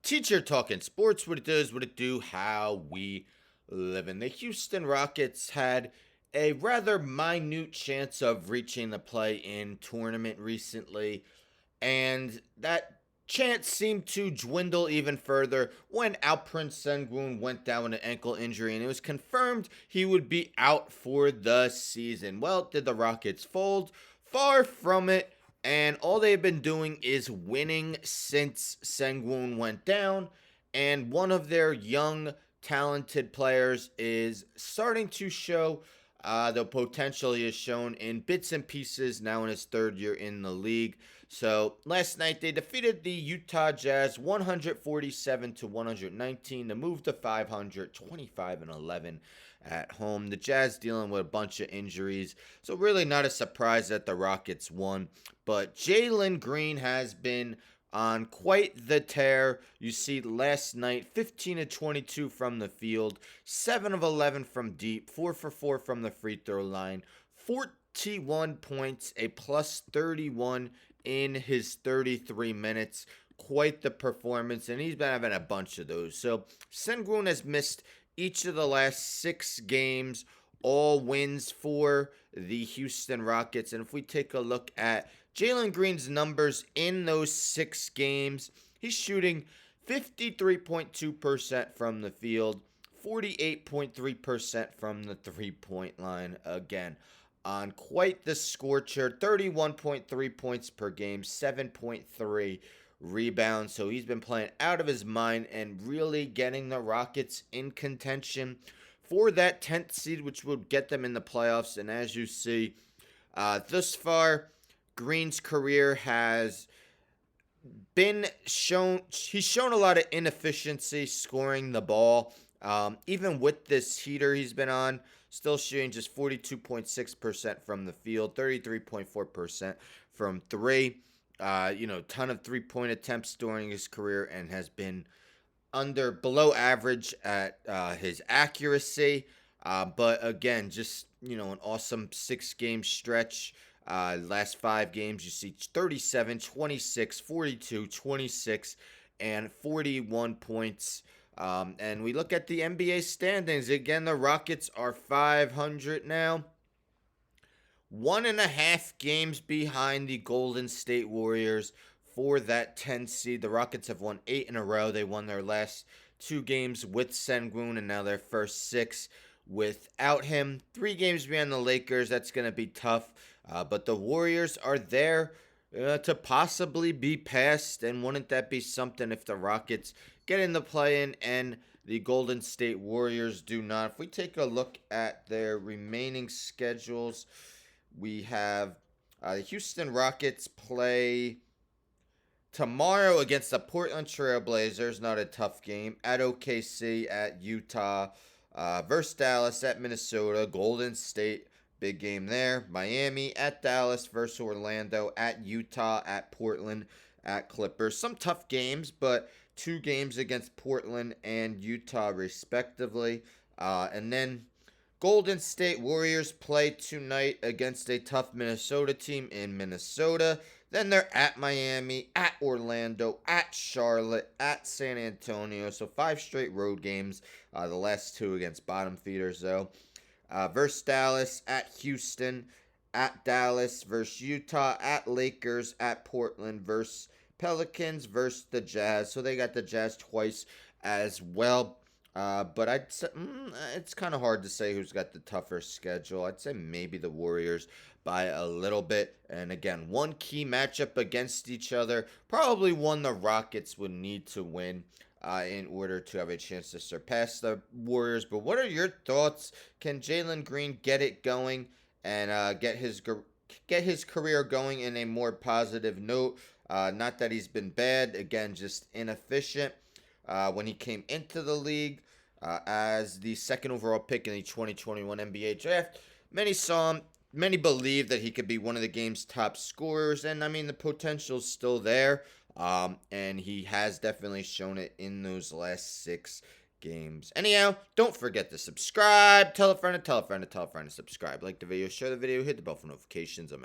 Teacher talking sports, what it does, what it do, how we live. And the Houston Rockets had a rather minute chance of reaching the play-in tournament recently, and that chance seemed to dwindle even further when Alperen Sengun went down with an ankle injury, and it was confirmed he would be out for the season. Well, did the Rockets fold? Far from it. And all they've been doing is winning since Sengun went down. And one of their young, talented players is starting to show the potential he has shown in bits and pieces now in his third year in the league. So last night they defeated the Utah Jazz 147 to 119 to move to 500, 25 and 11 at home. The Jazz dealing with a bunch of injuries, so really not a surprise that the Rockets won. But Jalen Green has been on quite the tear. You see last night 15 of 22 from the field, 7 of 11 from deep, 4 for 4 from the free throw line, 41 points, a plus 31 in his 33 minutes. Quite the performance, and he's been having a bunch of those. So Sengun has missed each of the last 6 games, all wins for the Houston Rockets. And if we take a look at Jalen Green's numbers in those 6 games, he's shooting 53.2% from the field, 48.3% from the three-point line. Again, on quite the scorcher, 31.3 points per game, 7.3 rebounds. So he's been playing out of his mind and really getting the Rockets in contention for that 10th seed, which would get them in the playoffs. And as you see, thus far, Green's career has been shown, he's shown a lot of inefficiency scoring the ball. Even with this heater he's been on, still shooting just 42.6% from the field, 33.4% from three. Ton of three-point attempts during his career, and has been below average at his accuracy. But again, just, an awesome 6-game stretch. Last 5 games, you see 37, 26, 42, 26, and 41 points. And we look at the NBA standings. Again, the Rockets are 500 now. 1.5 games behind the Golden State Warriors for that 10 seed. The Rockets have won 8 in a row. They won their last 2 games with Sengun, and now their first 6 without him. 3 games behind the Lakers. That's going to be tough. But the Warriors are there to possibly be passed. And wouldn't that be something if the Rockets get in the play-in and the Golden State Warriors do not? If we take a look at their remaining schedules, we have the Houston Rockets play tomorrow against the Portland Trail Blazers. Not a tough game. At OKC, at Utah, versus Dallas, at Minnesota, Golden State, big game there. Miami, at Dallas, versus Orlando, at Utah, at Portland, at Clippers. Some tough games, but 2 games against Portland and Utah, respectively. And then Golden State Warriors play tonight against a tough Minnesota team in Minnesota. Then they're at Miami, at Orlando, at Charlotte, at San Antonio. So 5 straight road games. The last 2 against bottom feeders, though. Versus Dallas, at Houston, at Dallas, versus Utah, at Lakers, at Portland, versus Pelicans, versus the Jazz. So they got the Jazz twice as well. But I'd say it's kind of hard to say who's got the tougher schedule. I'd say maybe the Warriors by a little bit. And again, one key matchup against each other. Probably one the Rockets would need to win in order to have a chance to surpass the Warriors. But what are your thoughts? Can Jalen Green get it going and get his career going in a more positive note? Not that he's been bad. Again, just inefficient. When he came into the league as the 2nd overall pick in the 2021 NBA draft, many believed that he could be one of the game's top scorers, and I mean the potential's still there, and he has definitely shown it in those last 6 games. Anyhow, don't forget to subscribe, tell a friend to tell a friend to tell a friend to subscribe, like the video, share the video, hit the bell for notifications. I'm